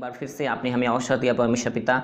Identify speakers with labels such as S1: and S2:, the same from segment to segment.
S1: बार फिर से आपने हमें अवसर दिया परमेश्वर पिता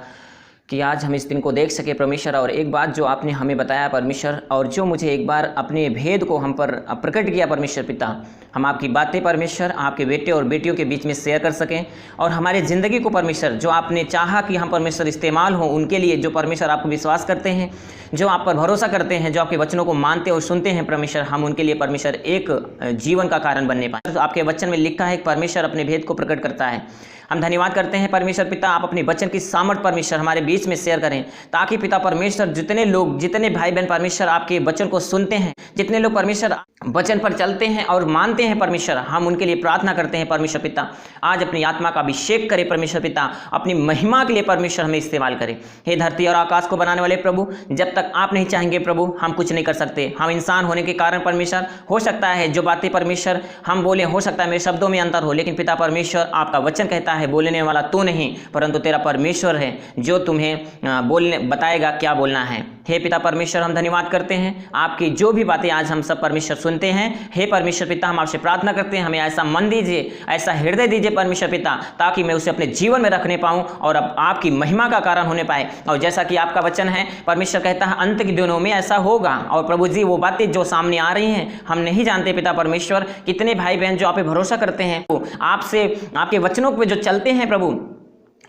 S1: कि आज हम इस दिन को देख सके परमेश्वर। और एक बात जो आपने हमें बताया परमेश्वर, और जो मुझे एक बार अपने भेद को हम पर प्रकट किया परमेश्वर पिता, हम आपकी बातें परमेश्वर आपके बेटे और बेटियों के बीच में शेयर कर सकें, और हमारे ज़िंदगी को परमेश्वर जो आपने चाहा कि हम परमेश्वर इस्तेमाल हो उनके लिए, जो परमेश्वर आपको विश्वास करते हैं, जो आप पर भरोसा करते हैं, जो आपके वचनों को मानते और सुनते हैं परमेश्वर, हम उनके लिए परमेश्वर एक जीवन का कारण बनने पाए। तो आपके वचन में लिखा है कि परमेश्वर अपने भेद को प्रकट करता है। हम धन्यवाद करते हैं परमेश्वर पिता, आप अपने वचन की सामर्थ परमेश्वर हमारे बीच में शेयर करें, ताकि पिता परमेश्वर जितने लोग, जितने भाई बहन परमेश्वर आपके वचन को सुनते हैं, जितने लोग परमेश्वर वचन पर चलते हैं और मानते हैं परमेश्वर, हम उनके लिए प्रार्थना करते हैं परमेश्वर पिता, आज अपनी आत्मा का अभिषेक करें परमेश्वर पिता, अपनी महिमा के लिए परमेश्वर हमें इस्तेमाल करें। हे धरती और आकाश को बनाने वाले प्रभु, जब तक आप नहीं चाहेंगे प्रभु हम कुछ नहीं कर सकते। हम इंसान होने के कारण परमेश्वर, हो सकता है जो बातें परमेश्वर हम बोले, हो सकता है मेरे शब्दों में अंतर हो, लेकिन पिता परमेश्वर आपका वचन कहता है बोलने वाला तू नहीं परंतु तेरा परमेश्वर है, जो तुम्हें बोलने बताएगा क्या बोलना है। हे पिता परमेश्वर, हम धन्यवाद करते हैं आपकी जो भी बातें आज हम सब परमेश्वर सुनते हैं। हे परमेश्वर पिता, हम आपसे प्रार्थना करते हैं हमें ऐसा मन दीजिए, ऐसा हृदय दीजिए परमेश्वर पिता, ताकि मैं उसे अपने जीवन में रखने पाऊं और अब आपकी महिमा का कारण होने पाए। और जैसा कि आपका वचन है परमेश्वर कहता है अंत के दिनों में ऐसा होगा। और प्रभु जी वो बातें जो सामने आ रही हैं हम नहीं जानते पिता परमेश्वर, कितने भाई बहन जो आप पे भरोसा करते हैं, आपसे आपके वचनों पे जो चलते हैं प्रभु,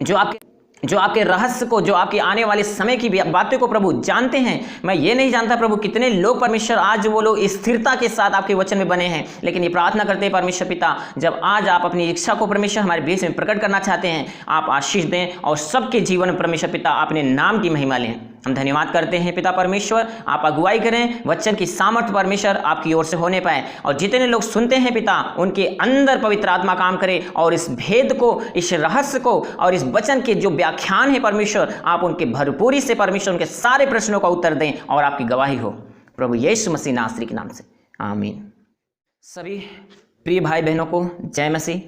S1: जो आपके रहस्य को, जो आपके आने वाले समय की बातों को प्रभु जानते हैं। मैं ये नहीं जानता प्रभु कितने लोग परमेश्वर आज वो लोग स्थिरता के साथ आपके वचन में बने हैं, लेकिन ये प्रार्थना करते हैं परमेश्वर पिता, जब आज आप अपनी इच्छा को परमेश्वर हमारे बीच में प्रकट करना चाहते हैं, आप आशीष दें और सबके जीवन में परमेश्वर पिता अपने नाम की महिमा लें। हम धन्यवाद करते हैं पिता परमेश्वर, आप अगुवाई करें, वचन की सामर्थ्य परमेश्वर आपकी ओर से होने पाए, और जितने लोग सुनते हैं पिता उनके अंदर पवित्र आत्मा काम करे, और इस भेद को, इस रहस्य को और इस वचन के जो व्याख्यान है परमेश्वर, आप उनके भरपूरी से परमेश्वर उनके सारे प्रश्नों का उत्तर दें और आपकी गवाही हो प्रभु यीशु मसीह नासरी के नाम से, आमीन। सभी प्रिय भाई बहनों को जय मसीह।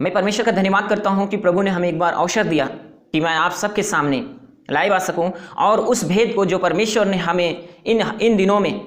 S1: मैं परमेश्वर का धन्यवाद करता हूं कि प्रभु ने हमें एक बार अवसर दिया कि मैं आप सबके सामने लाइव आ सकूं, और उस भेद को जो परमेश्वर ने हमें इन दिनों में,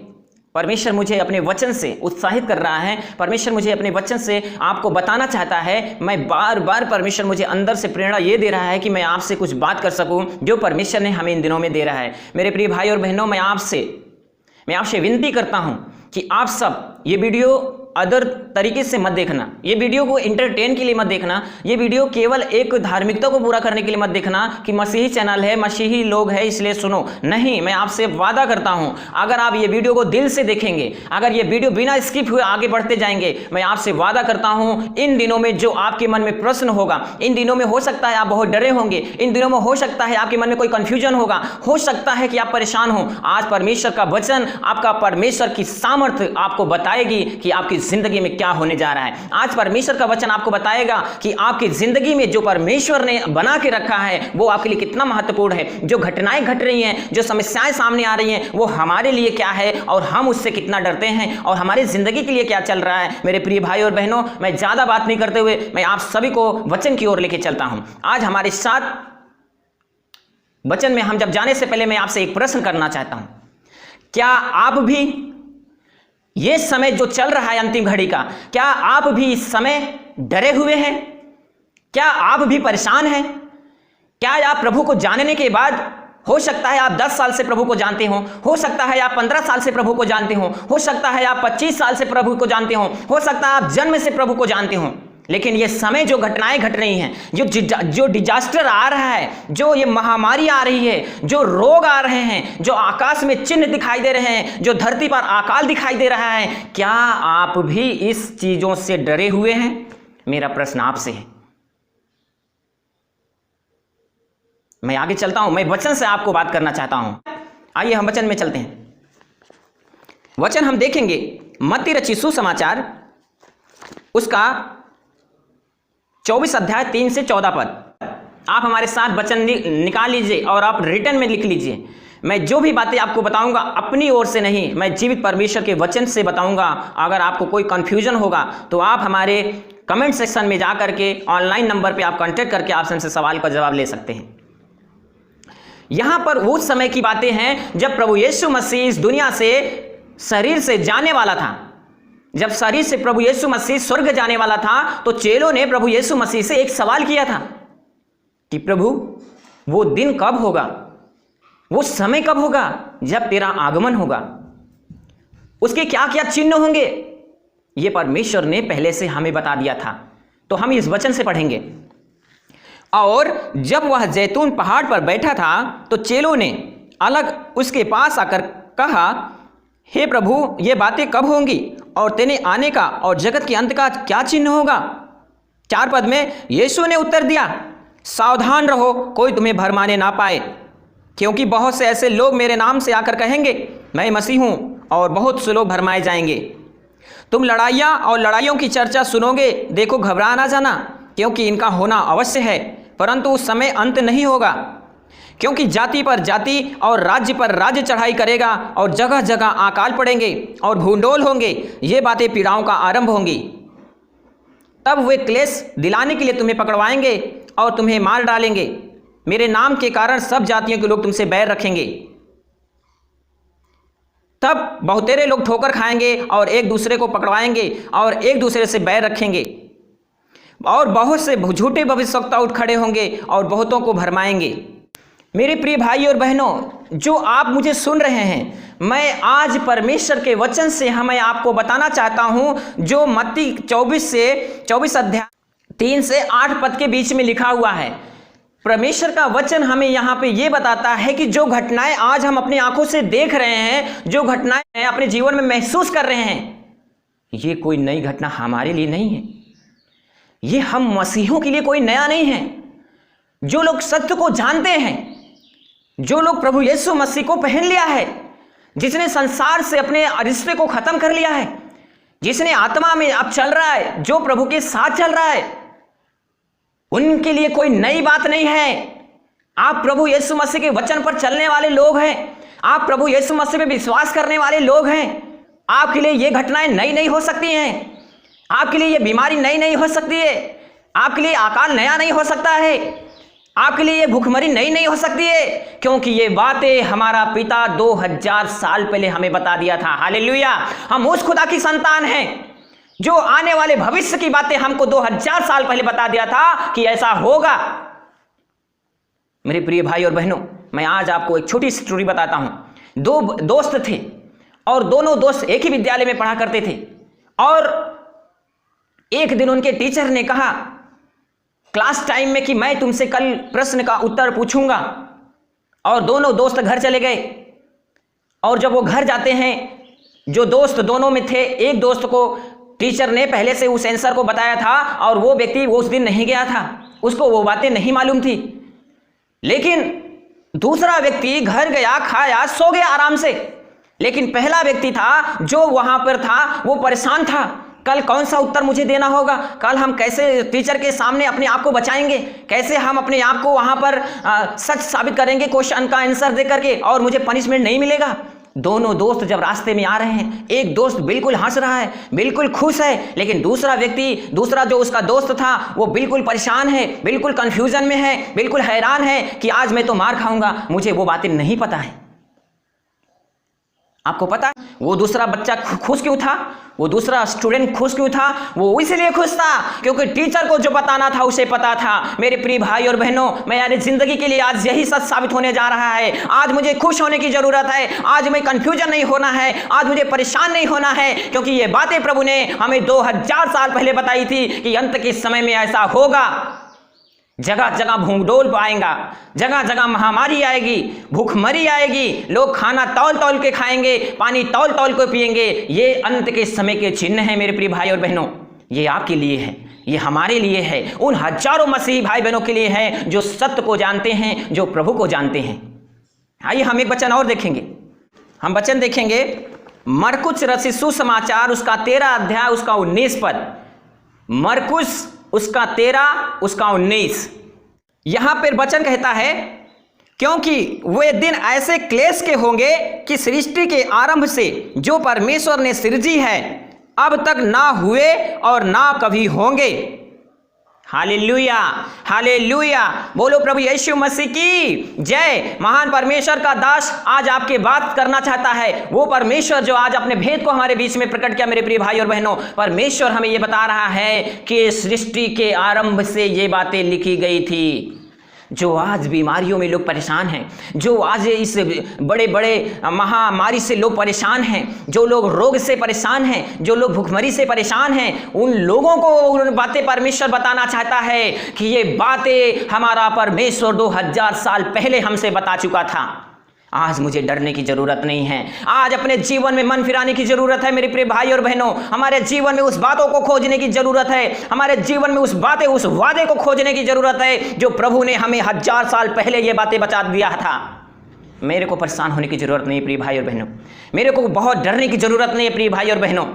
S1: परमेश्वर मुझे अपने वचन से उत्साहित कर रहा है, परमेश्वर मुझे अपने वचन से आपको बताना चाहता है। मैं बार बार परमेश्वर मुझे अंदर से प्रेरणा ये दे रहा है कि मैं आपसे कुछ बात कर सकूं जो परमेश्वर ने हमें इन दिनों में दे रहा है। मेरे प्रिय भाई और बहनों, मैं आपसे विनती करता हूं कि आप सब ये वीडियो अदर तरीके से मत देखना, ये वीडियो को एंटरटेन के लिए मत देखना, ये वीडियो केवल एक धार्मिकता को पूरा करने के लिए मत देखना कि मसीही चैनल है, मसीही लोग है इसलिए सुनो। नहीं, मैं आपसे वादा करता हूं अगर आप ये वीडियो को दिल से देखेंगे, अगर ये वीडियो बिना स्किप हुए आगे बढ़ते जाएंगे, मैं आपसे वादा करता हूं इन दिनों में जो आपके मन में प्रश्न होगा, इन दिनों में हो सकता है आप बहुत डरे होंगे, इन दिनों में हो सकता है आपके मन में कोई कंफ्यूजन होगा, हो सकता है कि आप परेशान हो, आज परमेश्वर का वचन, आपका परमेश्वर की सामर्थ्य आपको बताएगी कि आपकी जिंदगी में क्या होने जा रहा है। आज परमेश्वर का वचन आपको बताएगा कि आपकी जिंदगी में जो परमेश्वर ने बना के रखा है वो आपके लिए कितना महत्वपूर्ण है। जो घटनाएं घट रही हैं, जो समस्याएं सामने आ रही हैं, वो हमारे लिए क्या है और हम उससे कितना डरते हैं और हमारी जिंदगी के लिए क्या चल रहा है। मेरे प्रिय भाई और बहनों, मैं ज्यादा बात नहीं करते हुए मैं आप सभी को वचन की ओर लेके चलता हूं। आज हमारे साथ वचन में हम जब जाने से पहले मैं आपसे एक प्रश्न करना चाहता हूं। क्या आप भी ये समय जो चल रहा है अंतिम घड़ी का, क्या आप भी इस समय डरे हुए हैं? क्या आप भी परेशान हैं? क्या आप प्रभु को जानने के बाद, हो सकता है आप 10 साल से प्रभु को जानते हो सकता है आप 15 साल से प्रभु को जानते हो सकता है आप 25 साल से प्रभु को जानते हो सकता है आप जन्म से प्रभु को जानते हो, लेकिन ये समय जो घटनाएं घट रही हैं, जो डिजास्टर आ रहा है, जो ये महामारी आ रही है, जो रोग आ रहे हैं, जो आकाश में चिन्ह दिखाई दे रहे हैं, जो धरती पर अकाल दिखाई दे रहा है, क्या आप भी इस चीजों से डरे हुए हैं? मेरा प्रश्न आपसे है। मैं आगे चलता हूं, मैं वचन से आपको बात करना चाहता हूं। आइए हम वचन में चलते हैं। वचन हम देखेंगे मत्ती रचित सुसमाचार उसका 24 अध्याय 3 से 14 पद। आप हमारे साथ वचन निकाल लीजिए और आप रिटर्न में लिख लीजिए। मैं जो भी बातें आपको बताऊंगा अपनी ओर से नहीं, मैं जीवित परमेश्वर के वचन से बताऊंगा। अगर आपको कोई कंफ्यूजन होगा तो आप हमारे कमेंट सेक्शन में जा करके ऑनलाइन नंबर पे आप कांटेक्ट करके आप हमसे सवाल का जवाब ले सकते हैं। यहां पर उस समय की बातें हैं जब प्रभु यीशु मसीह इस दुनिया से शरीर से जाने वाला था। जब शरीर से प्रभु यीशु मसीह स्वर्ग जाने वाला था तो चेलों ने प्रभु यीशु मसीह से एक सवाल किया था। कि प्रभु वो दिन कब होगा, वो समय कब होगा जब तेरा आगमन होगा, उसके क्या क्या चिन्ह होंगे, ये परमेश्वर ने पहले से हमें बता दिया था। तो हम इस वचन से पढ़ेंगे। और जब वह जैतून पहाड़ पर बैठा था तो चेलों ने अलग उसके पास आकर कहा, हे प्रभु, ये बातें कब होंगी और तेरे आने का और जगत के अंत का क्या चिन्ह होगा? 4 पद में यीशु ने उत्तर दिया, सावधान रहो, कोई तुम्हें भरमाने ना पाए, क्योंकि बहुत से ऐसे लोग मेरे नाम से आकर कहेंगे मैं मसीह हूं, और बहुत से लोग भरमाए जाएंगे। तुम लड़ाइयाँ और लड़ाइयों की चर्चा सुनोगे, देखो घबरा ना जाना, क्योंकि इनका होना अवश्य है, परंतु उस समय अंत नहीं होगा। क्योंकि जाति पर जाति और राज्य पर राज्य चढ़ाई करेगा, और जगह जगह अकाल पड़ेंगे और भूंडोल होंगे, ये बातें पीड़ाओं का आरंभ होंगी। तब वे क्लेश दिलाने के लिए तुम्हें पकड़वाएंगे और तुम्हें मार डालेंगे। मेरे नाम के कारण सब जातियों के लोग तुमसे बैर रखेंगे। तब बहुतेरे लोग ठोकर खाएंगे और एक दूसरे को पकड़वाएंगे और एक दूसरे से बैर रखेंगे, और बहुत से झूठे भविष्यवक्ता उठ खड़े होंगे और बहुतों को भरमाएंगे। मेरे प्रिय भाई और बहनों, जो आप मुझे सुन रहे हैं, मैं आज परमेश्वर के वचन से मैं आपको बताना चाहता हूं, जो मत्ती 24 अध्याय 3 से 8 पद के बीच में लिखा हुआ है। परमेश्वर का वचन हमें यहाँ पे ये बताता है कि जो घटनाएं आज हम अपनी आंखों से देख रहे हैं, जो घटनाएं अपने जीवन में महसूस कर रहे हैं, ये कोई नई घटना हमारे लिए नहीं है। ये हम मसीहों के लिए कोई नया नहीं है। जो लोग सत्य को जानते हैं, जो लोग प्रभु यीशु मसीह को पहन लिया है, जिसने संसार से अपने रिश्ते को खत्म कर लिया है, जिसने आत्मा में अब चल रहा है, जो प्रभु के साथ चल रहा है, उनके लिए कोई नई बात नहीं है। आप प्रभु यीशु मसीह के वचन पर चलने वाले लोग हैं, आप प्रभु यीशु मसीह पे विश्वास करने वाले लोग हैं। आपके लिए ये घटनाएं नई नहीं हो सकती हैं, आपके लिए ये बीमारी नई नहीं हो सकती है, आपके लिए अकाल नया नहीं हो सकता है, आपके लिए ये भूखमरी नई नहीं हो सकती है, क्योंकि ये बातें हमारा पिता 2000 साल पहले हमें बता दिया था। हालेलुया। हम उस खुदा की संतान हैं जो आने वाले भविष्य की बातें हमको 2000 साल पहले बता दिया था कि ऐसा होगा। मेरे प्रिय भाई और बहनों, मैं आज आपको एक छोटी स्टोरी बताता हूं। 2 दोस्त थे और दोनों दोस्त एक ही विद्यालय में पढ़ा करते थे। और एक दिन उनके टीचर ने कहा क्लास टाइम में कि मैं तुमसे कल प्रश्न का उत्तर पूछूंगा। और दोनों दोस्त घर चले गए। और जब वो घर जाते हैं, जो दोस्त दोनों में थे, एक दोस्त को टीचर ने पहले से उस आंसर को बताया था और वो व्यक्ति वो उस दिन नहीं गया था, उसको वो बातें नहीं मालूम थी। लेकिन दूसरा व्यक्ति घर गया, खाया, सो गया आराम से। लेकिन पहला व्यक्ति था जो वहां पर था, वो परेशान था, कल कौन सा उत्तर मुझे देना होगा, कल हम कैसे टीचर के सामने अपने आप को बचाएंगे, कैसे हम अपने आप को वहां पर सच साबित करेंगे क्वेश्चन का आंसर दे करके, और मुझे पनिशमेंट नहीं मिलेगा। दोनों दोस्त जब रास्ते में आ रहे हैं, एक दोस्त बिल्कुल हंस रहा है, बिल्कुल खुश है, लेकिन दूसरा जो उसका दोस्त था वो बिल्कुल परेशान है, बिल्कुल कंफ्यूजन में है, बिल्कुल हैरान है कि आज मैं तो मार खाऊंगा, मुझे वो बातें नहीं पता है। आपको पता है वो दूसरा बच्चा खुश क्यों था, वो दूसरा स्टूडेंट खुश क्यों था? वो इसलिए खुश था क्योंकि टीचर को जो बताना था उसे पता था। मेरे प्रिय भाई और बहनों, मेरी जिंदगी के लिए आज यही सच साबित होने जा रहा है। आज मुझे खुश होने की जरूरत है, आज मैं कंफ्यूजन नहीं होना है, आज मुझे परेशान नहीं होना है, क्योंकि ये बातें प्रभु ने हमें 2000 साल पहले बताई थी कि अंत के समय में ऐसा होगा। जगह जगह भूखडोल आएगा, जगह जगह महामारी आएगी, भूखमरी आएगी, लोग खाना तौल तौल के खाएंगे, पानी तौल तौल के पिएंगे। ये अंत के समय के चिन्ह हैं मेरे प्रिय भाई और बहनों। ये आपके लिए है, ये हमारे लिए है, उन हजारों मसीही भाई बहनों के लिए है जो सत्य को जानते हैं, जो प्रभु को जानते हैं। आइए हम एक वचन और देखेंगे। हम वचन देखेंगे मरकुस रचित सुसमाचार उसका 13 अध्याय उसका 19 पद। मरकुस उसका 13 उसका 19। यहां पर वचन कहता है, क्योंकि वे दिन ऐसे क्लेश के होंगे कि सृष्टि के आरंभ से जो परमेश्वर ने सृजी है अब तक ना हुए और ना कभी होंगे। हालेलुया, हालेलुया, बोलो प्रभु यीशु मसीह की जय। महान परमेश्वर का दास आज आपके बात करना चाहता है, वो परमेश्वर जो आज अपने भेद को हमारे बीच में प्रकट किया। मेरे प्रिय भाई और बहनों, परमेश्वर हमें ये बता रहा है कि सृष्टि के आरंभ से ये बातें लिखी गई थी। जो आज बीमारियों में लोग परेशान हैं, जो आज इस बड़े बड़े महामारी से लोग परेशान हैं, जो लोग रोग से परेशान हैं, जो लोग भूखमरी से परेशान हैं, उन लोगों को उन बातें परमेश्वर बताना चाहता है कि ये बातें हमारा परमेश्वर 2000 साल पहले हमसे बता चुका था। आज मुझे डरने की जरूरत नहीं है। आज अपने जीवन में मन फिराने की जरूरत है मेरे प्रिय भाई और बहनों। हमारे जीवन में उस बातों को खोजने की जरूरत है। हमारे जीवन में उस वादे को खोजने की जरूरत है जो प्रभु ने हमें 1000 साल पहले ये बातें बता दिया था। मेरे को परेशान होने की जरूरत नहीं है प्रिय भाई और बहनों। मेरे को बहुत डरने की जरूरत नहीं है प्रिय भाई और बहनों।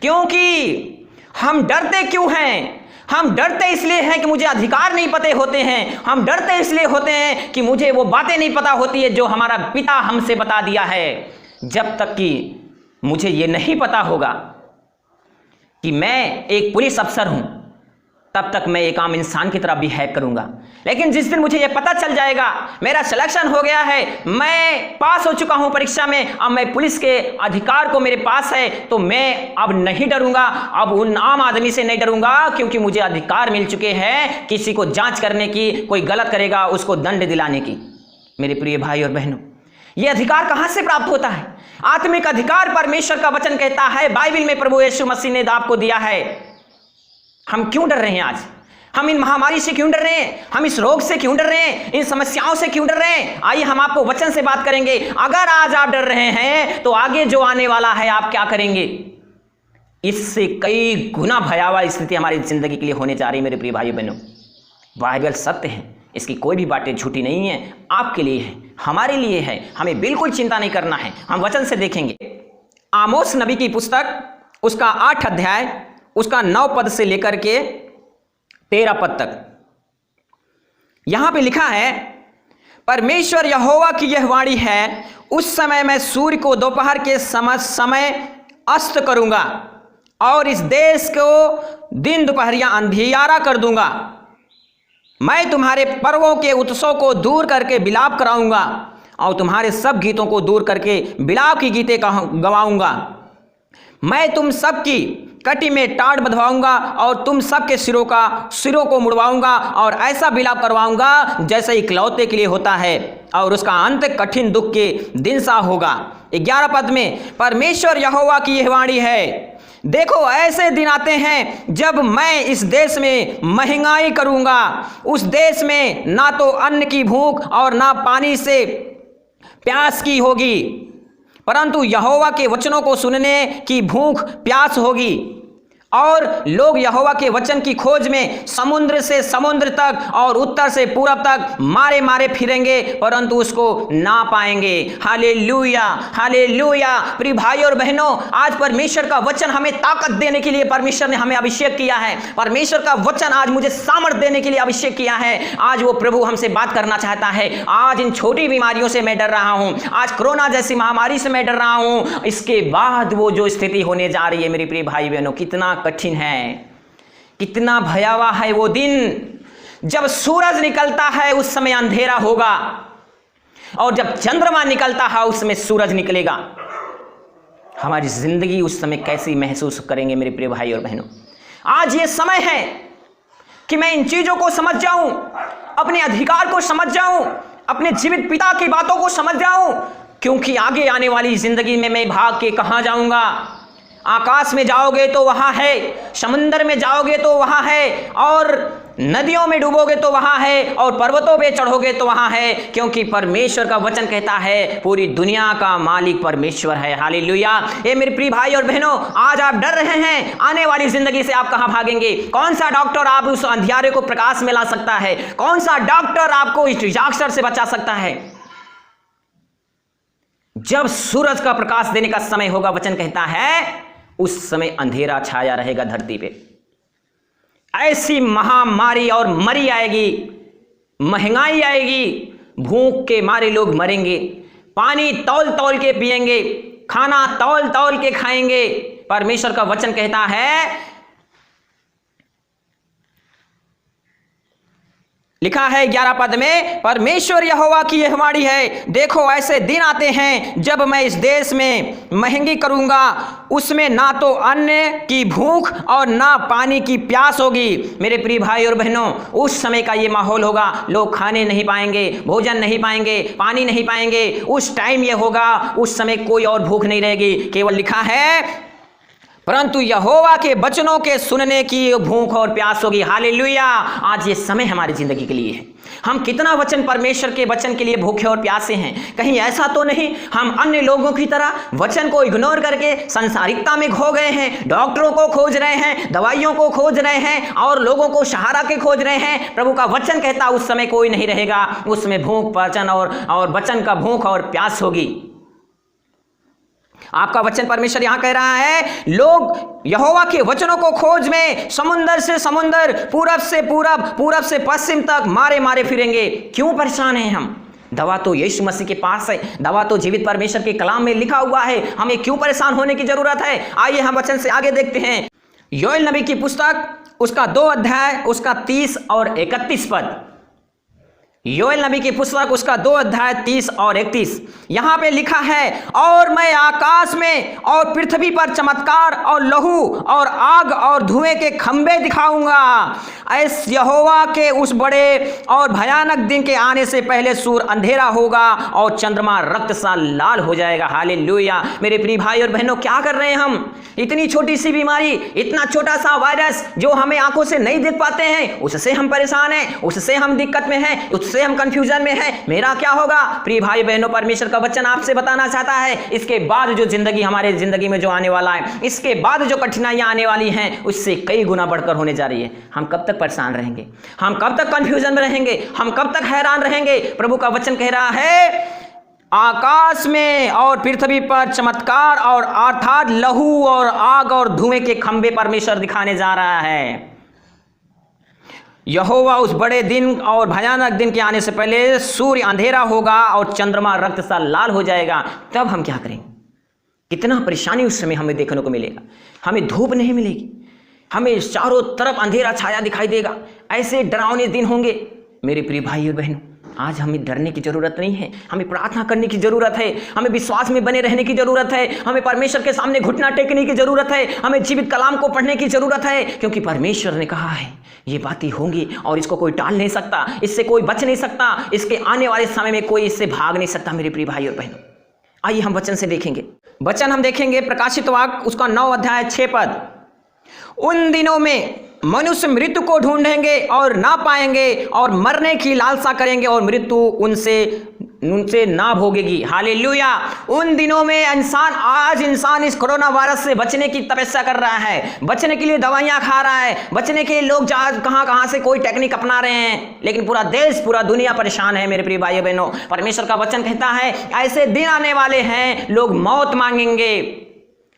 S1: क्योंकि हम डरते क्यों हैं? हम डरते इसलिए हैं कि मुझे अधिकार नहीं पते होते हैं। हम डरते इसलिए होते हैं कि मुझे वो बातें नहीं पता होती है जो हमारा पिता हमसे बता दिया है। जब तक कि मुझे ये नहीं पता होगा कि मैं एक पुलिस अफसर हूं, तब तक मैं एक आम इंसान की तरह बिहेव करूंगा। लेकिन जिस दिन मुझे यह पता चल जाएगा मेरा सिलेक्शन हो गया है, मैं पास हो चुका हूं परीक्षा में, अब मैं पुलिस के अधिकार को मेरे पास है, तो मैं अब नहीं डरूंगा। अब उन आम आदमी से नहीं डरूंगा, क्योंकि मुझे अधिकार मिल चुके हैं किसी को जांच करने की, कोई गलत करेगा उसको दंड दिलाने की। मेरे प्रिय भाई और बहनों, यह अधिकार कहां से प्राप्त होता है? आत्मिक अधिकार परमेश्वर का वचन कहता है, बाइबल में प्रभु यीशु मसीह ने आपको दिया है। हम क्यों डर रहे हैं आज? हम इन महामारी से क्यों डर रहे हैं? हम इस रोग से क्यों डर रहे हैं? इन समस्याओं से क्यों डर रहे हैं? आइए हम आपको वचन से बात करेंगे। अगर आज आप डर रहे हैं तो आगे जो आने वाला है आप क्या करेंगे? इससे कई गुना भयावह स्थिति हमारी जिंदगी के लिए होने जा रही है। मेरे प्रिय भाइयों बहनों, बाइबल सत्य है, इसकी कोई भी बातें झूठी नहीं है। आपके लिए है, हमारे लिए है, हमें बिल्कुल चिंता नहीं करना है। हम वचन से देखेंगे आमोस नबी की पुस्तक, उसका 8 अध्याय, उसका 9 पद से लेकर के 13 पद तक। यहां पे लिखा है, परमेश्वर यहोवा की यह वाणी है, उस समय मैं सूर्य को दोपहर के समय अस्त करूंगा और इस देश को दिन दोपहरिया अंधियारा कर दूंगा। मैं तुम्हारे पर्वों के उत्सव को दूर करके विलाप कराऊंगा और तुम्हारे सब गीतों को दूर करके विलाप की गीतें गवाऊंगा। मैं तुम सबकी कटी में टाट बंधवाऊंगा और तुम सबके सिरों को मुड़वाऊंगा और ऐसा विलाप करवाऊंगा जैसे इकलौते के लिए होता है, और उसका अंत कठिन दुख के दिन सा होगा। 11 पद में, परमेश्वर यहोवा की यह वाणी है, देखो ऐसे दिन आते हैं जब मैं इस देश में महंगाई करूंगा। उस देश में ना तो अन्न की भूख और ना पानी से प्यास की होगी, परंतु यहोवा के वचनों को सुनने की भूख प्यास होगी। और लोग यहोवा के वचन की खोज में समुद्र से समुद्र तक और उत्तर से पूरब तक मारे मारे फिरेंगे, परंतु उसको ना पाएंगे। Hallelujah, hallelujah. प्रिय भाई और बहनों, आज परमेश्वर का वचन हमें ताकत देने के लिए परमेश्वर ने हमें अभिषेक किया है। परमेश्वर का वचन आज मुझे सामर्थ देने के लिए अभिषेक किया है। आज वो प्रभु हमसे बात करना चाहता है। आज इन छोटी बीमारियों से मैं डर रहा हूं, आज कोरोना जैसी महामारी से मैं डर रहा हूं, इसके बाद वो जो स्थिति होने जा रही है मेरे प्रिय भाई बहनों, कितना कठिन है, कितना भयावह है वो दिन। जब सूरज निकलता है उस समय अंधेरा होगा, और जब चंद्रमा निकलता है उस समय सूरज निकलेगा। हमारी जिंदगी उस समय कैसी महसूस करेंगे मेरे प्रिय भाई और बहनों। आज ये समय है कि मैं इन चीजों को समझ जाऊं, अपने अधिकार को समझ जाऊं, अपने जीवित पिता की बातों को समझ जाऊं, क्योंकि आगे आने वाली जिंदगी में मैं भाग के कहां जाऊंगा। आकाश में जाओगे तो वहां है, समुद्र में जाओगे तो वहां है, और नदियों में डूबोगे तो वहां है, और पर्वतों पे चढ़ोगे तो वहां है, क्योंकि परमेश्वर का वचन कहता है पूरी दुनिया का मालिक परमेश्वर है। हालेलुया। ये मेरे प्रिय भाई और बहनों, आज आप डर रहे हैं, आने वाली जिंदगी से आप कहां भागेंगे? कौन सा डॉक्टर आप उस अंधियारे को प्रकाश में ला सकता है? कौन सा डॉक्टर आपको इस डिजास्टर से बचा सकता है? जब सूरज का प्रकाश देने का समय होगा, वचन कहता है उस समय अंधेरा छाया रहेगा धरती पे। ऐसी महामारी और मरी आएगी, महंगाई आएगी, भूख के मारे लोग मरेंगे, पानी तौल तौल के पिएंगे, खाना तौल तौल के खाएंगे। परमेश्वर का वचन कहता है, लिखा है 11 पद में, परमेश्वर यहोवा की यह वाणी है, देखो ऐसे दिन आते हैं जब मैं इस देश में महंगी करूंगा, उसमें ना तो अन्न की भूख और ना पानी की प्यास होगी। मेरे प्रिय भाई और बहनों, उस समय का ये माहौल होगा, लोग खाने नहीं पाएंगे, भोजन नहीं पाएंगे, पानी नहीं पाएंगे। उस टाइम ये होगा, उस समय कोई और भूख नहीं रहेगी। केवल लिखा है परंतु यहोवा के वचनों के सुनने की भूख और प्यास होगी। हालेलुया। आज ये समय हमारी जिंदगी के लिए है। हम कितना वचन, परमेश्वर के वचन के लिए भूखे और प्यासे हैं। कहीं ऐसा तो नहीं हम अन्य लोगों की तरह वचन को इग्नोर करके संसारिकता में खो गए हैं, डॉक्टरों को खोज रहे हैं, दवाइयों को खोज रहे हैं और लोगों को सहारा के खोज रहे हैं। प्रभु का वचन कहता उस समय कोई नहीं रहेगा, उसमें भूख वचन और वचन का भूख और प्यास होगी। आपका वचन परमेश्वर यहां कह रहा है, लोग यहोवा के वचनों को खोज में समुंदर से समुंदर, पूरब से पूरब, पूरब से पश्चिम तक मारे मारे फिरेंगे। क्यों परेशान हैं हम? दवा तो यीशु मसीह के पास है, दवा तो जीवित परमेश्वर के कलाम में लिखा हुआ है। हमें क्यों परेशान होने की जरूरत है? आइए हम वचन से आगे देखते हैं। योएल नबी की पुस्तक उसका 2 अध्याय उसका 30 और 31 पद। योएल नबी की पुस्तक उसका 2 अध्याय 30 और 31। यहां पे लिखा है, और मैं आकाश में और पृथ्वी पर चमत्कार और लहू और आग और धुएं के खंभे दिखाऊंगा। ऐस यहोवा के उस बड़े और भयानक दिन के आने से पहले सूर्य अंधेरा होगा और चंद्रमा रक्त सा लाल हो जाएगा। हालेलुया। मेरे प्रिय भाई और बहनों, क्या कर रहे हैं हम? इतनी छोटी सी बीमारी, इतना छोटा सा वायरस जो हमें आंखों से नहीं देख पाते हैं, उससे हम परेशान हैं, उससे हम दिक्कत में हैं, उससे हम कंफ्यूजन में हैं। मेरा क्या होगा? प्रिय भाई बहनों, परमेश्वर का वचन आपसे बताना चाहता है, इसके बाद जो जिंदगी हमारे जिंदगी में जो आने वाला है, इसके बाद जो कठिनाइयां आने वाली हैं, उससे कई गुना बढ़कर होने जा रही है। हम कब तक परेशान रहेंगे? हम कब तक कंफ्यूजन में रहेंगे? हम कब तक हैरान रहेंगे? प्रभु का वचन कह रहा है, आकाश में और पृथ्वी पर चमत्कार और अर्थात लहू और आग और धुएं के खंभे परमेश्वर दिखाने जा रहा है। यहोवा उस बड़े दिन और भयानक दिन के आने से पहले सूर्य अंधेरा होगा और चंद्रमा रक्त सा लाल हो जाएगा। तब हम क्या करेंगे? कितना परेशानी उस समय हमें देखने को मिलेगा। हमें धूप नहीं मिलेगी, हमें चारों तरफ अंधेरा छाया दिखाई देगा। ऐसे डरावने दिन होंगे। मेरे प्रिय भाई और बहनों, आज हमें डरने की जरूरत नहीं है, हमें प्रार्थना करने की जरूरत है, हमें विश्वास में बने रहने की जरूरत है, हमें परमेश्वर के सामने घुटना टेकने की जरूरत है, हमें जीवित कलाम को पढ़ने की जरूरत है, क्योंकि परमेश्वर ने कहा है ये बातें होंगी और इसको कोई टाल नहीं सकता, इससे कोई बच नहीं सकता, इसके आने वाले समय में कोई इससे भाग नहीं सकता। मेरे प्रिय भाई और बहनों, आइए हम वचन से देखेंगे। वचन हम देखेंगे प्रकाशित वाक्य उसका 9 अध्याय 6 पद। उन दिनों में मनुष्य मृत्यु को ढूंढेंगे और ना पाएंगे और मरने की लालसा करेंगे और मृत्यु उनसे ना भोगेगी। हालेलुया। उन दिनों में आज इंसान इस कोरोना वायरस से बचने की तपस्या कर रहा है, बचने के लिए दवाइयां खा रहा है, बचने के लिए लोग कहां से कोई टेक्निक अपना रहे हैं, लेकिन पूरा देश, पूरा दुनिया परेशान है। मेरे प्रिय भाई बहनों, परमेश्वर का वचन कहता है ऐसे दिन आने वाले हैं, लोग मौत मांगेंगे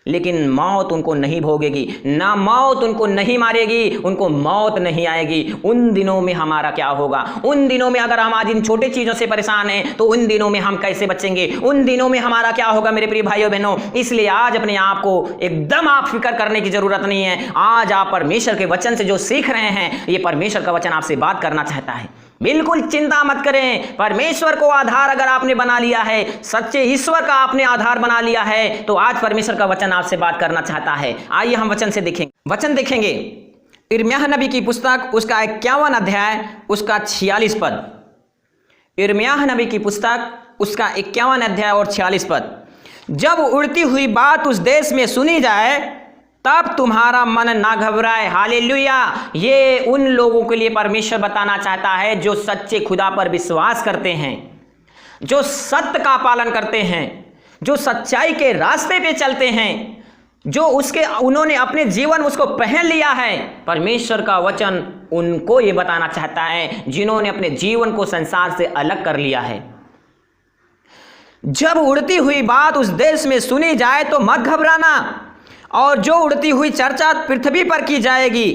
S1: लेकिन मौत उनको नहीं भोगेगी, ना मौत उनको नहीं मारेगी, उनको मौत नहीं आएगी। उन दिनों में हमारा क्या होगा? उन दिनों में अगर हम आज इन छोटी चीजों से परेशान हैं तो उन दिनों में हम कैसे बचेंगे? उन दिनों में हमारा क्या होगा? मेरे प्रिय भाइयों बहनों, इसलिए आज अपने आप को एकदम आप फिक्र करने की जरूरत नहीं है। आज आप परमेश्वर के वचन से जो सीख रहे हैं, ये परमेश्वर का वचन आपसे बात करना चाहता है। बिल्कुल चिंता मत करें। परमेश्वर को आधार अगर आपने बना लिया है, सच्चे ईश्वर का आपने आधार बना लिया है, तो आज परमेश्वर का वचन आपसे बात करना चाहता है। आइए हम वचन से देखेंगे। वचन देखेंगे यिर्मयाह नबी की पुस्तक उसका 51 अध्याय उसका 46 पद। यिर्मयाह नबी की पुस्तक उसका 51 अध्याय और 46 पद। जब उड़ती हुई बात उस देश में सुनी जाए तब तुम्हारा मन ना घबराए। हालेलुया। ये उन लोगों के लिए परमेश्वर बताना चाहता है जो सच्चे खुदा पर विश्वास करते हैं, जो सत्य का पालन करते हैं, जो सच्चाई के रास्ते पे चलते हैं, जो उन्होंने अपने जीवन उसको पहन लिया है। परमेश्वर का वचन उनको ये बताना चाहता है जिन्होंने अपने जीवन को संसार से अलग कर लिया है। जब उड़ती हुई बात उस देश में सुनी जाए तो मत घबराना, और जो उड़ती हुई चर्चा पृथ्वी पर की जाएगी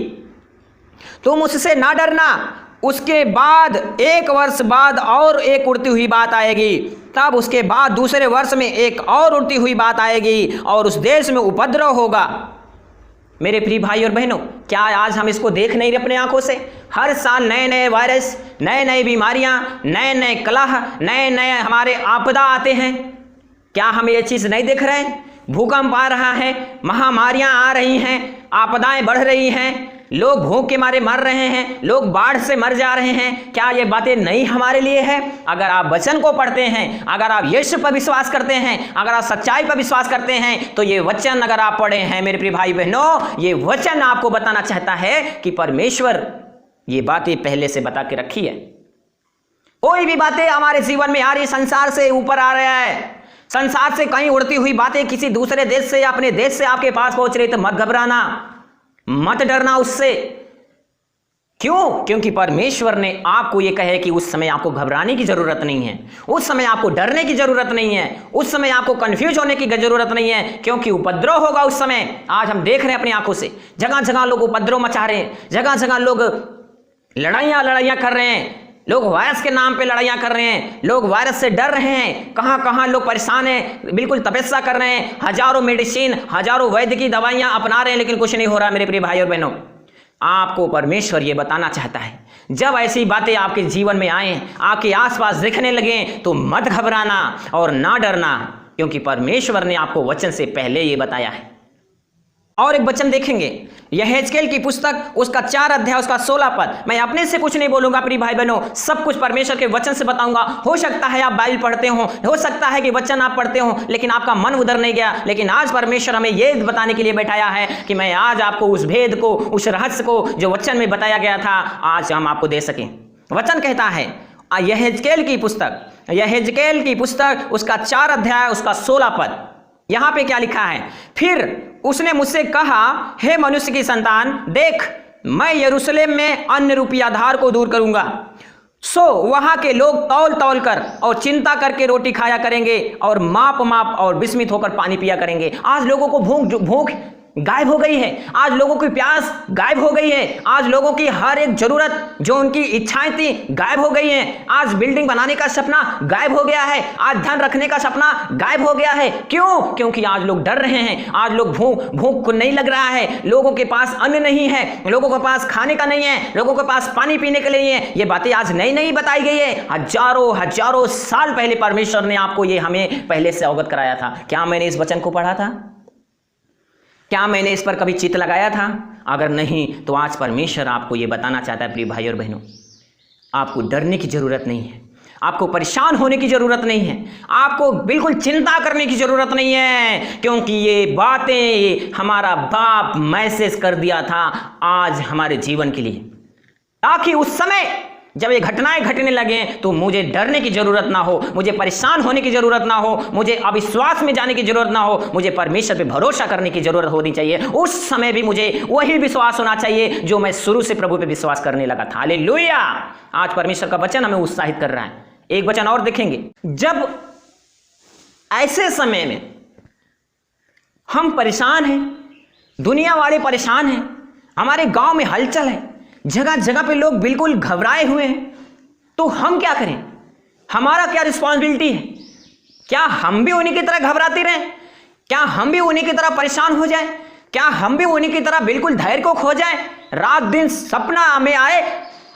S1: तुम उससे ना डरना। उसके बाद 1 वर्ष बाद और एक उड़ती हुई बात आएगी, तब उसके बाद दूसरे वर्ष में एक और उड़ती हुई बात आएगी और उस देश में उपद्रव होगा। मेरे प्रिय भाई और बहनों, क्या आज हम इसको देख नहीं रहे अपने आंखों से? हर साल नए नए वायरस, नए नए बीमारियां, नए नए कलह, नए नए हमारे आपदा आते हैं। क्या हम ये चीज़ नहीं देख रहे हैं? भूकंप आ रहा है, महामारियां आ रही हैं, आपदाएं बढ़ रही हैं, लोग भूख के मारे मर रहे हैं, लोग बाढ़ से मर जा रहे हैं। क्या ये बातें नहीं हमारे लिए है? अगर आप वचन को पढ़ते हैं, अगर आप यीशु पर विश्वास करते हैं, अगर आप सच्चाई पर विश्वास करते हैं, तो ये वचन अगर आप पढ़े हैं मेरे प्रिय भाई बहनों, ये वचन आपको बताना चाहता है कि परमेश्वर ये बातें पहले से बता के रखी है। कोई भी बातें हमारे जीवन में आ रही, संसार से ऊपर आ रहा है, संसार से कहीं उड़ती हुई बातें किसी दूसरे देश से या अपने देश से आपके पास पहुंच रही, तो मत घबराना, मत डरना उससे। क्यों? क्योंकि परमेश्वर ने आपको यह कहे कि उस समय आपको घबराने की जरूरत नहीं है, उस समय आपको डरने की जरूरत नहीं है, उस समय आपको कंफ्यूज होने की जरूरत नहीं है, क्योंकि उपद्रव होगा उस समय। आज हम देख रहे हैं अपनी आंखों से, जगह जगह लोग उपद्रव मचा रहे हैं, जगह जगह लोग लड़ाइयां कर रहे हैं, लोग वायरस के नाम पे लड़ाइयां कर रहे हैं, लोग वायरस से डर रहे हैं, कहां कहां लोग परेशान हैं, बिल्कुल तपस्या कर रहे हैं, हजारों मेडिसिन, हजारों वैद्य की दवाइयां अपना रहे हैं, लेकिन कुछ नहीं हो रहा। मेरे प्रिय भाई और बहनों, आपको परमेश्वर ये बताना चाहता है, जब ऐसी बातें आपके जीवन में आए, आपके आसपास दिखने लगे, तो मत घबराना और ना डरना, क्योंकि परमेश्वर ने आपको वचन से पहले ये बताया है। और एक वचन देखेंगे, यहेजकेल की पुस्तक, उसका 4 अध्याय, उसका 16 पद। मैं अपने से कुछ नहीं बोलूंगा प्रिय भाई बहनों, सब कुछ परमेश्वर के वचन से बताऊंगा। हो सकता है आप बाइबल पढ़ते हो सकता है कि वचन आप पढ़ते हो, लेकिन आपका मन उधर नहीं गया। लेकिन आज परमेश्वर हमें यह बताने के लिए बैठाया है कि मैं आज आपको उस भेद को, उस रहस्य को जो वचन में बताया गया था, आज हम आपको दे सकें। वचन कहता है, यहेजकेल की पुस्तक, उसका 4 अध्याय, उसका 16 पद। यहां पे क्या लिखा है? फिर उसने मुझसे कहा, हे मनुष्य की संतान, देख मैं यरूशलेम में अन्न रूपी आधार को दूर करूंगा, सो वहां के लोग तौल तौल कर और चिंता करके रोटी खाया करेंगे और माप माप और विस्मित होकर पानी पिया करेंगे। आज लोगों को भूख गायब हो गई है, आज लोगों की प्यास गायब हो गई है, आज लोगों की हर एक जरूरत जो उनकी इच्छाएं थी गायब हो गई हैं। आज बिल्डिंग बनाने का सपना गायब हो गया है, आज धन रखने का सपना गायब हो गया है। क्यों? क्योंकि आज लोग डर रहे हैं, आज लोग भूख को नहीं लग रहा है, लोगों के पास अन्न नहीं है, लोगों के पास खाने का नहीं है, लोगों के पास पानी पीने के लिए नहीं है। ये बातें आज नई बताई गई है, हजारों साल पहले परमेश्वर ने आपको ये हमें पहले से अवगत कराया था। क्या मैंने इस वचन को पढ़ा था? क्या मैंने इस पर कभी चित्त लगाया था? अगर नहीं, तो आज परमेश्वर आपको यह बताना चाहता है प्रिय भाई और बहनों, आपको डरने की जरूरत नहीं है, आपको परेशान होने की जरूरत नहीं है, आपको बिल्कुल चिंता करने की जरूरत नहीं है, क्योंकि ये बातें हमारा बाप मैसेज कर दिया था आज हमारे जीवन के लिए, ताकि उस समय जब ये घटनाएं घटने लगे तो मुझे डरने की जरूरत ना हो, मुझे परेशान होने की जरूरत ना हो, मुझे अविश्वास में जाने की जरूरत ना हो, मुझे परमेश्वर पे भरोसा करने की जरूरत होनी चाहिए। उस समय भी मुझे वही विश्वास होना चाहिए जो मैं शुरू से प्रभु पे विश्वास करने लगा था। हालेलुया! आज परमेश्वर का वचन हमें उत्साहित कर रहा है। एक वचन और देखेंगे, जब ऐसे समय में हम परेशान हैं, दुनिया वाले परेशान हैं, हमारे गांव में हलचल है, जगह जगह पे लोग बिल्कुल घबराए हुए हैं, तो हम क्या करें? हमारा क्या रिस्पॉन्सिबिलिटी है? क्या हम भी उन्हीं की तरह घबराते रहें? क्या हम भी उन्हीं की तरह परेशान हो जाए? क्या हम भी उन्हीं की तरह बिल्कुल धैर्य को खो जाए? रात दिन सपना हमें आए,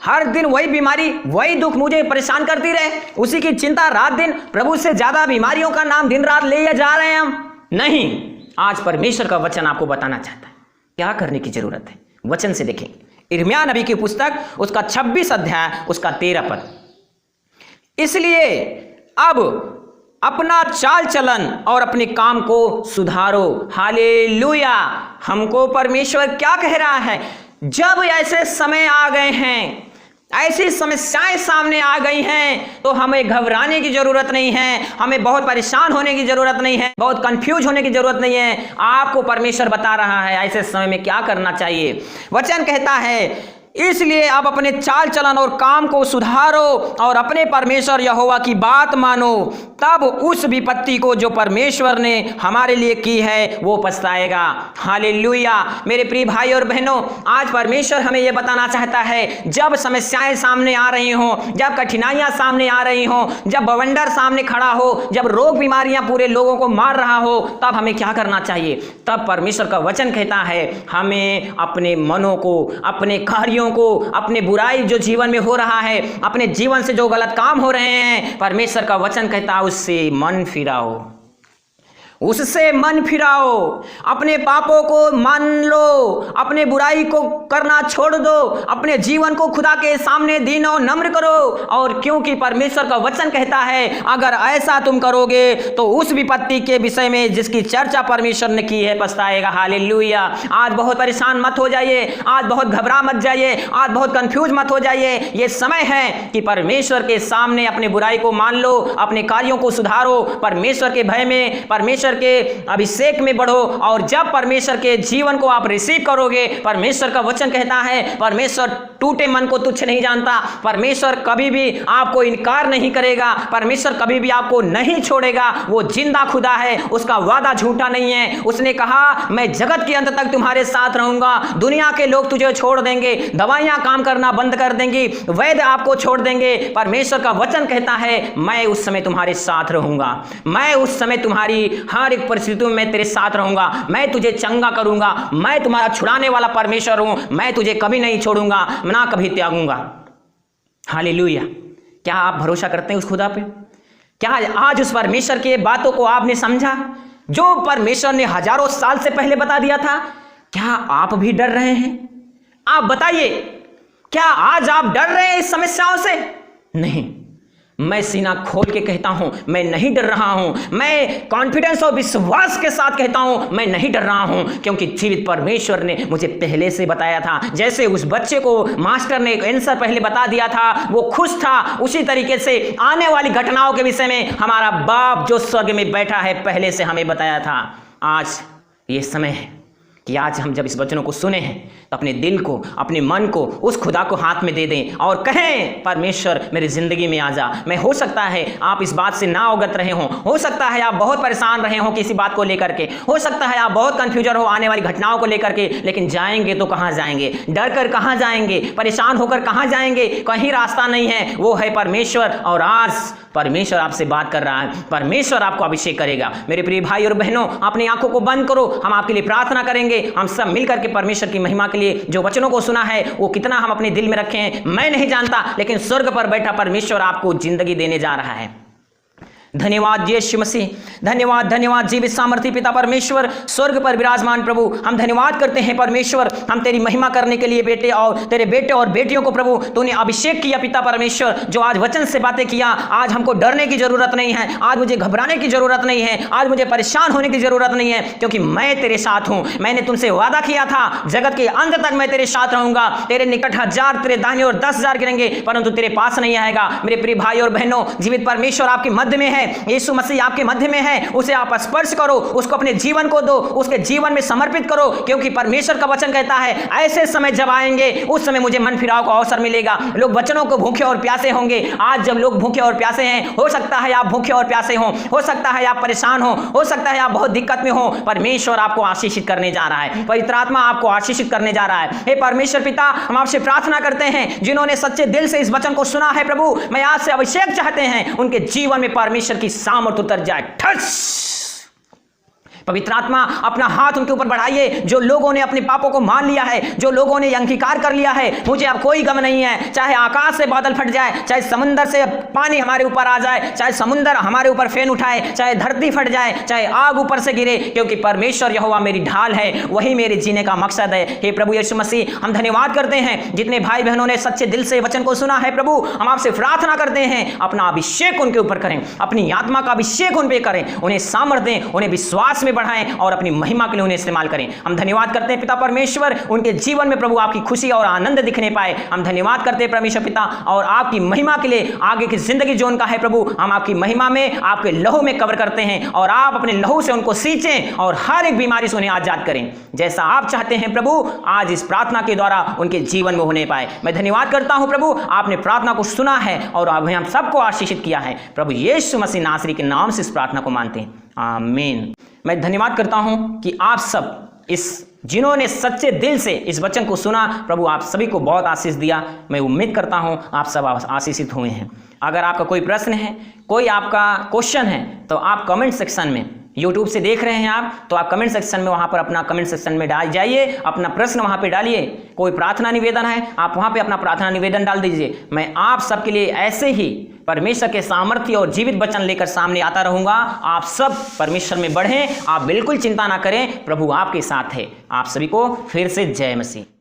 S1: हर दिन वही बीमारी, वही दुख मुझे परेशान करती रहे, उसी की चिंता रात दिन, प्रभु से ज्यादा बीमारियों का नाम दिन रात ले जा रहे हैं हम? नहीं, आज परमेश्वर का वचन आपको बताना चाहता है क्या करने की जरूरत है। वचन से देखेंगे, यिर्मयाह नबी की पुस्तक, उसका 26 अध्याय, उसका 13 पद। इसलिए अब अपना चाल चलन और अपने काम को सुधारो। हालेलुया! हमको परमेश्वर क्या कह रहा है? जब ऐसे समय आ गए हैं, ऐसी समस्याएं सामने आ गई हैं, तो हमें घबराने की जरूरत नहीं है, हमें बहुत परेशान होने की जरूरत नहीं है, बहुत कंफ्यूज होने की जरूरत नहीं है। आपको परमेश्वर बता रहा है ऐसे समय में क्या करना चाहिए। वचन कहता है, इसलिए अब अपने चाल चलन और काम को सुधारो और अपने परमेश्वर यहोवा की बात मानो, तब उस विपत्ति को जो परमेश्वर ने हमारे लिए की है वो पछताएगा। हालेलुया। मेरे प्रिय भाई और बहनों, आज परमेश्वर हमें ये बताना चाहता है, जब समस्याएं सामने आ रही हों, जब कठिनाइयां सामने आ रही हों, जब बवंडर सामने खड़ा हो, जब रोग बीमारियां पूरे लोगों को मार रहा हो, तब हमें क्या करना चाहिए? तब परमेश्वर का वचन कहता है हमें अपने मनों को, अपने कार्यों को, अपने बुराई जो जीवन में हो रहा है, अपने जीवन से जो गलत काम हो रहे हैं, परमेश्वर का वचन कहता है उससे मन फिराओ, उससे मन फिराओ, अपने पापों को मान लो, अपने बुराई को करना छोड़ दो, अपने जीवन को खुदा के सामने दीनो नम्र करो। और क्योंकि परमेश्वर का वचन कहता है अगर ऐसा तुम करोगे तो उस विपत्ति के विषय में जिसकी चर्चा परमेश्वर ने की है पछताएगा। हालेलुया। आज बहुत परेशान मत हो जाइए, आज बहुत घबरा मत जाइए, आज बहुत कंफ्यूज मत हो जाइए। ये समय है कि परमेश्वर के सामने अपने बुराई को मान लो, अपने कार्यों को सुधारो, परमेश्वर के भय में, परमेश्वर के अभिषेक में बढ़ो। और जब परमेश्वर के जीवन को आप रिसीव करोगे, परमेश्वर का वचन कहता है परमेश्वर टूटे मन को तुच्छ नहीं जानता, परमेश्वर कभी भी आपको इनकार नहीं करेगा, परमेश्वर कभी भी आपको नहीं छोड़ेगा। वो जिंदा खुदा है, उसका वादा झूठा नहीं है। उसने कहा मैं जगत के अंत तक तुम्हारे साथ रहूंगा। दुनिया के लोग तुझे छोड़ देंगे, दवाइयां काम करना बंद कर देंगी, वैद्य आपको छोड़ देंगे, परमेश्वर का वचन कहता है मैं उस समय तुम्हारे साथ रहूंगा, मैं उस समय तुम्हारी हर एक परिस्थितियों में तेरे साथ रहूंगा, मैं तुझे चंगा करूंगा, मैं तुम्हारा छुड़ाने वाला परमेश्वर हूं, मैं तुझे कभी नहीं छोड़ूंगा, ना कभी त्यागूंगा। हालेलुया। क्या आप भरोसा करते हैं उस खुदा पे? क्या आज उस परमेश्वर की बातों को आपने समझा जो परमेश्वर ने हजारों साल से पहले बता दिया था? क्या आप भी डर रहे हैं? आप बताइए, क्या आज आप डर रहे हैं इस समस्याओं से? नहीं, मैं सीना खोल के कहता हूं मैं नहीं डर रहा हूं। मैं कॉन्फिडेंस और विश्वास के साथ कहता हूं मैं नहीं डर रहा हूं, क्योंकि जीवित परमेश्वर ने मुझे पहले से बताया था। जैसे उस बच्चे को मास्टर ने एक आंसर पहले बता दिया था, वो खुश था, उसी तरीके से आने वाली घटनाओं के विषय में हमारा बाप जो स्वर्ग में बैठा है पहले से हमें बताया था। आज ये समय है कि आज हम जब इस वचनों को सुने हैं तो अपने दिल को, अपने मन को उस खुदा को हाथ में दे दें और कहें परमेश्वर मेरी जिंदगी में आ जा। मैं हो सकता है आप इस बात से ना अवगत रहे हो सकता है आप बहुत परेशान रहे हो किसी बात को लेकर के, हो सकता है आप बहुत कंफ्यूजन हो आने वाली घटनाओं को लेकर के, लेकिन जाएंगे तो कहाँ जाएंगे? डर कर कहाँ जाएंगे? परेशान होकर कहाँ जाएंगे? कहीं रास्ता नहीं है, वो है परमेश्वर। और आज परमेश्वर आपसे बात कर रहा है, परमेश्वर आपको अभिषेक करेगा। मेरे प्रिय भाई और बहनों, अपनी आंखों को बंद करो, हम आपके लिए प्रार्थना करेंगे। हम सब मिलकर के परमेश्वर की महिमा के लिए जो वचनों को सुना है वो कितना हम अपने दिल में रखें मैं नहीं जानता, लेकिन स्वर्ग पर बैठा परमेश्वर आपको जिंदगी देने जा रहा है। धन्यवाद यीशु मसीह, धन्यवाद धन्यवाद जीवित सामर्थी पिता परमेश्वर, स्वर्ग पर विराजमान प्रभु, हम धन्यवाद करते हैं परमेश्वर। हम तेरी महिमा करने के लिए बेटे और तेरे बेटे और बेटियों को प्रभु तूने अभिषेक किया पिता परमेश्वर, जो आज वचन से बातें किया। आज हमको डरने की जरूरत नहीं है, आज मुझे घबराने की जरूरत नहीं है, आज मुझे परेशान होने की जरूरत नहीं है, क्योंकि मैं तेरे साथ हूं। मैंने तुमसे वादा किया था जगत के अंत तक मैं तेरे साथ रहूंगा। तेरे निकट 1000 तेरे दाहिने और 10,000 गिरेंगे परंतु तेरे पास नहीं आएगा। मेरे प्रिय भाई और बहनों, जीवित परमेश्वर आपके मध्य में है, यीशु मसीह आपके मध्य में है, उसे आप स्पर्श करो, उसको अपने जीवन को दो, उसके जीवन में समर्पित करो, क्योंकि परमेश्वर का वचन कहता है ऐसे समय जब आएंगे उस समय मुझे मन फिराव का अवसर मिलेगा। लोग वचनों को भूखे और प्यासे होंगे। आज जब लोग भूखे और प्यासे हैं, हो सकता है आप भूखे और प्यासे हो सकता है आप परेशान हो सकता है आप बहुत दिक्कत में हो, परमेश्वर आपको आशीषित करने जा रहा है, पवित्र आत्मा आपको आशीषित करने जा रहा है। हे परमेश्वर पिता, हम आपसे प्रार्थना करते हैं जिन्होंने सच्चे दिल से इस वचन को सुना है प्रभु, मैं आज से अभिषेक चाहते हैं उनके जीवन में परमेश्वर की सामर्थ उतर जाए। ठस पवित्र आत्मा अपना हाथ उनके ऊपर बढ़ाइए। जो लोगों ने अपने पापों को मान लिया है, जो लोगों ने अंगीकार कर लिया है मुझे अब कोई गम नहीं है, चाहे आकाश से बादल फट जाए, चाहे समुद्र से पानी हमारे ऊपर आ जाए, चाहे समुद्र हमारे ऊपर फेन उठाए, चाहे धरती फट जाए, चाहे आग ऊपर से गिरे, क्योंकि परमेश्वर यहोवा मेरी ढाल है, वही मेरे जीने का मकसद है। हे प्रभु यीशु मसीह, हम धन्यवाद करते हैं जितने भाई बहनों ने सच्चे दिल से वचन को सुना है प्रभु, हम आपसे प्रार्थना करते हैं अपना अभिषेक उनके ऊपर करें, अपनी आत्मा का अभिषेक उन पे करें, उन्हें सामर्थ दें, उन्हें विश्वास में बढ़ाएं और अपनी महिमा के लिए उन्हें इस्तेमाल करें। हम धन्यवाद करते हैं पिता परमेश्वर, उनके जीवन में प्रभु आपकी खुशी और आनंद दिखने पाए। हम धन्यवाद करते हैं परमेश्वर पिता, और आपकी महिमा के लिए आगे की जिंदगी जो उनका है प्रभु, हम आपकी महिमा में आपके लहू में कवर करते हैं, और आप अपने लहू से उनको सींचें और हर एक बीमारी से उन्हें आजाद करें, जैसा आप चाहते हैं प्रभु। आज इस प्रार्थना के द्वारा उनके जीवन में होने पाए। मैं धन्यवाद करता हूं प्रभु, आपने प्रार्थना को सुना है और अब हम सबको आशीषित किया है। प्रभु यीशु मसीह नासरी के नाम से इस प्रार्थना को मानते हैं, आमीन। मैं धन्यवाद करता हूं कि आप सब जिन्होंने सच्चे दिल से इस वचन को सुना, प्रभु आप सभी को बहुत आशीष दिया। मैं उम्मीद करता हूं आप सब आशीषित हुए हैं। अगर आपका कोई प्रश्न है, कोई आपका क्वेश्चन है, तो आप कमेंट सेक्शन में, YouTube से देख रहे हैं आप, तो आप कमेंट सेक्शन में वहाँ पर अपना कमेंट सेक्शन में डाल जाइए, अपना प्रश्न वहाँ पे डालिए। कोई प्रार्थना निवेदन है, आप वहाँ पे अपना प्रार्थना निवेदन डाल दीजिए। मैं आप सबके लिए ऐसे ही परमेश्वर के सामर्थ्य और जीवित वचन लेकर सामने आता रहूँगा। आप सब परमेश्वर में बढ़ें, आप बिल्कुल चिंता ना करें, प्रभु आपके साथ है। आप सभी को फिर से जय मसीह।